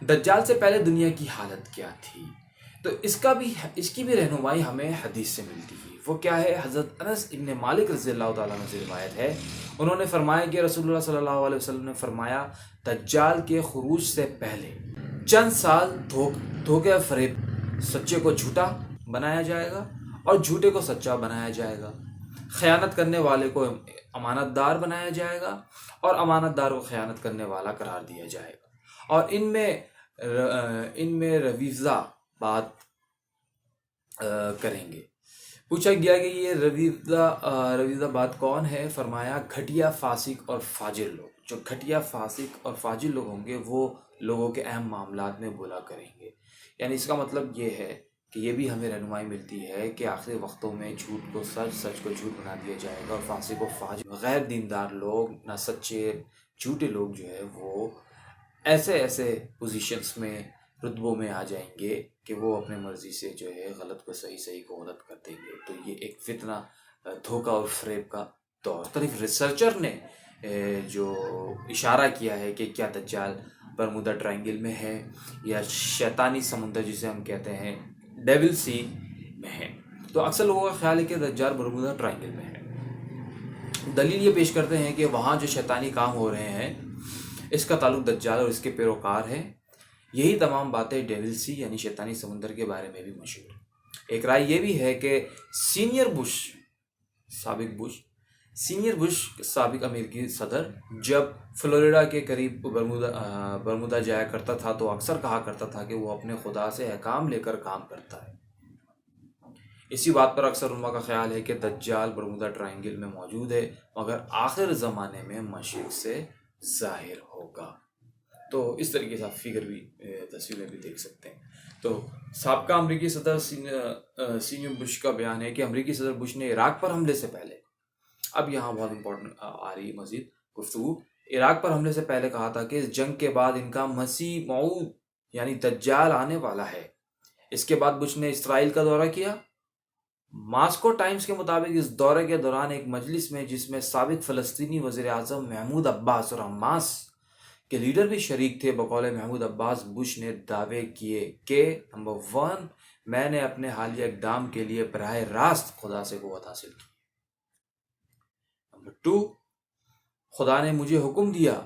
دجال سے پہلے دنیا کی حالت کیا تھی؟ تو اس کی بھی رہنمائی ہمیں حدیث سے ملتی ہے۔ وہ کیا ہے؟ حضرت انس ابن مالک رضی اللہ تعالیٰ عنہ سے روایت ہے، انہوں نے فرمایا کہ رسول اللہ صلی اللہ علیہ وسلم نے فرمایا دجال کے خروج سے پہلے چند سال دھوکے و فریب، سچے کو جھوٹا بنایا جائے گا اور جھوٹے کو سچا بنایا جائے گا، خیانت کرنے والے کو امانت دار بنایا جائے گا اور امانت دار کو خیانت کرنے والا قرار دیا جائے گا، اور ان میں رویزہ بات کریں گے۔ پوچھا گیا کہ یہ رویزہ بات کون ہے؟ فرمایا گھٹیا فاسق اور فاجر لوگ۔ جو گھٹیا فاسق اور فاجر لوگ ہوں گے وہ لوگوں کے اہم معاملات میں بولا کریں گے۔ یعنی اس کا مطلب یہ ہے کہ یہ بھی ہمیں رہنمائی ملتی ہے کہ آخری وقتوں میں جھوٹ کو سچ، سچ کو جھوٹ بنا دیا جائے گا، اور فاسق و فاجر غیر دیندار لوگ، نہ سچے جھوٹے لوگ جو ہے وہ ایسے پوزیشنز میں، رتبوں میں آ جائیں گے کہ وہ اپنے مرضی سے جو ہے غلط کو صحیح کو غلط کر دیں گے۔ تو یہ ایک فتنہ، دھوکہ اور فریب کا دور۔ مختلف ریسرچر نے جو اشارہ کیا ہے کہ کیا دجال برمودا ٹرائنگل میں ہے یا شیطانی سمندر جسے ہم کہتے ہیں ڈیول سی میں ہے، تو اکثر لوگوں کا خیال ہے کہ دجال برمودا ٹرائنگل میں ہے۔ دلیل یہ پیش کرتے ہیں کہ وہاں جو شیطانی کام ہو رہے ہیں اس کا تعلق دجال اور اس کے پیروکار ہے۔ یہی تمام باتیں ڈیول سی یعنی شیطانی سمندر کے بارے میں بھی مشہور ہیں۔ ایک رائے یہ بھی ہے کہ سینئر بش سابق امریکی صدر جب فلوریڈا کے قریب برمودا جایا کرتا تھا تو اکثر کہا کرتا تھا کہ وہ اپنے خدا سے احکام لے کر کام کرتا ہے۔ اسی بات پر اکثر علماء کا خیال ہے کہ دجال برمودا ٹرائنگل میں موجود ہے، مگر آخر زمانے میں مشرق سے ظاہر ہوگا۔ تو اس طریقے سے آپ تصویریں بھی دیکھ سکتے ہیں۔ تو سابقہ امریکی صدر سینئر بش کا بیان ہے کہ امریکی صدر بش نے عراق پر حملے سے پہلے، اب یہاں بہت امپورٹنٹ آ رہی مزید گفتگو، عراق پر حملے سے پہلے کہا تھا کہ اس جنگ کے بعد ان کا مسیح موعود یعنی دجال آنے والا ہے۔ اس کے بعد بش نے اسرائیل کا دورہ کیا۔ ماسکو ٹائمز کے مطابق اس دورے کے دوران ایک مجلس میں جس میں سابق فلسطینی وزیر اعظم محمود عباس اور حماس کے لیڈر بھی شریک تھے، بقول محمود عباس بش نے دعوے کیے کہ نمبر 1 میں نے اپنے حالیہ اقدام کے لیے براہ راست خدا سے قوت حاصل کی، نمبر 2 خدا نے مجھے حکم دیا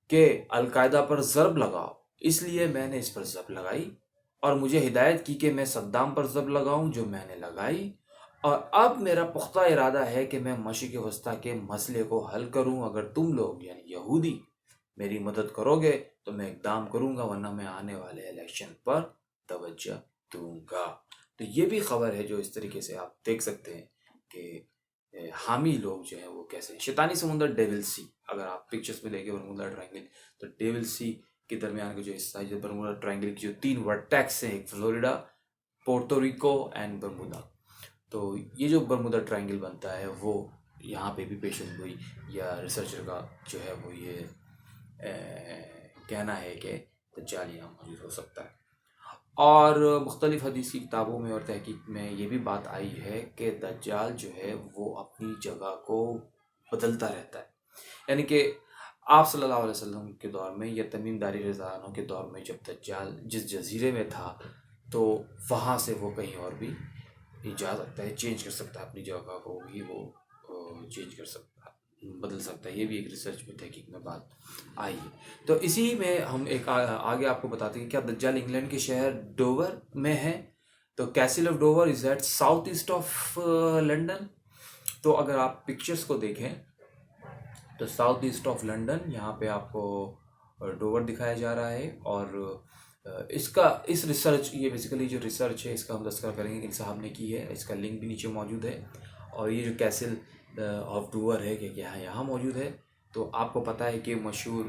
کہ القاعدہ پر ضرب لگاؤ، اس لیے میں نے اس پر ضرب لگائی، اور مجھے ہدایت کی کہ میں صدام پر ضرب لگاؤں جو میں نے لگائی، اور اب میرا پختہ ارادہ ہے کہ میں مشرق وسطیٰ کے مسئلے کو حل کروں۔ اگر تم لوگ یعنی یہودی میری مدد کرو گے تو میں اقدام کروں گا، ورنہ میں آنے والے الیکشن پر توجہ دوں گا۔ تو یہ بھی خبر ہے جو اس طریقے سے آپ دیکھ سکتے ہیں کہ حامی لوگ جو ہیں وہ کیسے ہیں۔ شیطانی سمندر ڈیول سی، اگر آپ پکچرز میں دیکھیں برمودا ٹرائنگل، تو ڈیول سی کے درمیان کا جو حصہ ہے، جو برمودا ٹرائنگل کی جو 3 ورٹیکس ہیں، ایک فلوریڈا، پورٹوریکو اینڈ برمودا، تو یہ جو برمودا ٹرائنگل بنتا ہے وہ یہاں پہ بھی پیشن گوئی یا ریسرچر کا جو ہے وہ یہ کہنا ہے کہ دجال یہاں موجود ہو سکتا ہے۔ اور مختلف حدیث کی کتابوں میں اور تحقیق میں یہ بھی بات آئی ہے کہ دجال جو ہے وہ اپنی جگہ کو بدلتا رہتا ہے، یعنی کہ آپ صلی اللہ علیہ وسلم کے دور میں یا تمیم داری رضی اللہ عنہ کے دور میں جب دجال جس جزیرے میں تھا تو وہاں سے وہ کہیں اور بھی جا سکتا ہے، چینج کر سکتا ہے اپنی جگہ کو بھی، وہ چینج کر سکتا ہے، بدل سکتا ہے۔ یہ بھی ایک ریسرچ میں تحقیق میں بات آئی ہے۔ تو اسی میں ہم ایک آگے آپ کو بتاتے ہیں کہ کیا دجال انگلینڈ کے شہر ڈوور میں ہے؟ تو castle of Dover is at south east of London. تو اگر آپ پکچرز کو دیکھیں تو ساؤتھ ایسٹ آف لنڈن، یہاں پہ آپ کو ڈوور دکھایا جا رہا ہے، اور اس ریسرچ، یہ بیسیکلی جو ریسرچ ہے اس کا ہم تذکرہ کریں گے کہ صاحب نے کی ہے، اس کا لنک بھی نیچے موجود ہے، اور یہ جو کیسل آف ڈوور ہے کہ یہاں موجود ہے۔ تو آپ کو پتہ ہے کہ مشہور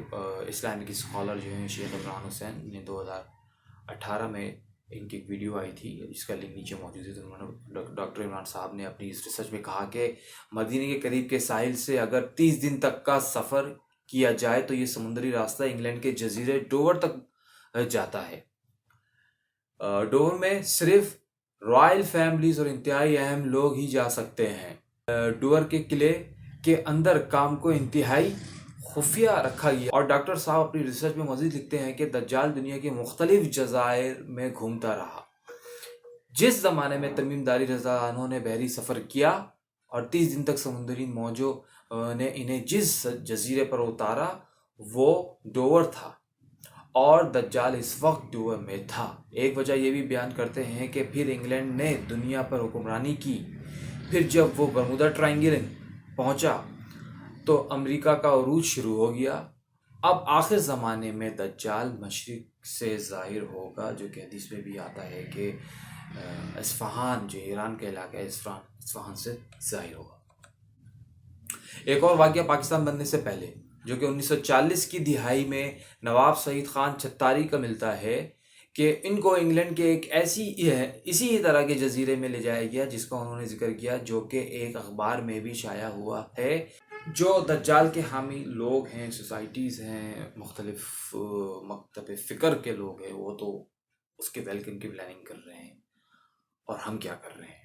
اسلامک اسکالر جو ہیں شیخ عمران حسین نے 2018 میں ان کی ایک ویڈیو آئی تھی جس کا لنک نیچے موجود ہے، تو انہوں نے ڈاکٹر عمران صاحب نے اپنی اس ریسرچ میں کہا کہ مدینے کے قریب کے ساحل سے اگر 30 دن تک کا سفر کیا جائے تو یہ سمندری راستہ انگلینڈ کے جزیرے ڈوور تک جاتا ہے۔ ڈوور میں صرف رائل فیملیز اور انتہائی اہم لوگ ہی جا سکتے ہیں۔ ڈوور کے قلعے کے اندر کام کو انتہائی خفیہ رکھا گیا. اور ڈاکٹر صاحب اپنی ریسرچ میں مزید لکھتے ہیں کہ دجال دنیا کے مختلف جزائر میں گھومتا رہا. جس زمانے میں تمیم داری رضی اللہ عنہ نے بحری سفر کیا اور 30 دن تک سمندری موجوں نے انہیں جس جزیرے پر اتارا وہ ڈوور تھا اور دجال اس وقت ڈوور میں تھا. ایک وجہ یہ بھی بیان کرتے ہیں کہ پھر انگلینڈ نے دنیا پر حکمرانی کی. پھر جب وہ برمودا ٹرائنگل پہنچا تو امریکہ کا عروج شروع ہو گیا. اب آخر زمانے میں دجال مشرق سے ظاہر ہوگا، جو کہ حدیث میں بھی آتا ہے کہ اصفہان، جو ایران کا علاقہ ہے، اصفہان سے ظاہر ہوگا. ایک اور واقعہ پاکستان بننے سے پہلے جو کہ 1940 کی دہائی میں نواب سعید خان چھتاری کا ملتا ہے کہ ان کو انگلینڈ کے ایک اسی طرح کے جزیرے میں لے جایا گیا جس کا انہوں نے ذکر کیا، جو کہ ایک اخبار میں بھی شائع ہوا ہے. جو دجال کے حامی لوگ ہیں، سوسائٹیز ہیں، مختلف مکتب فکر کے لوگ ہیں، وہ تو اس کے ویلکم کی پلاننگ کر رہے ہیں، اور ہم کیا کر رہے ہیں.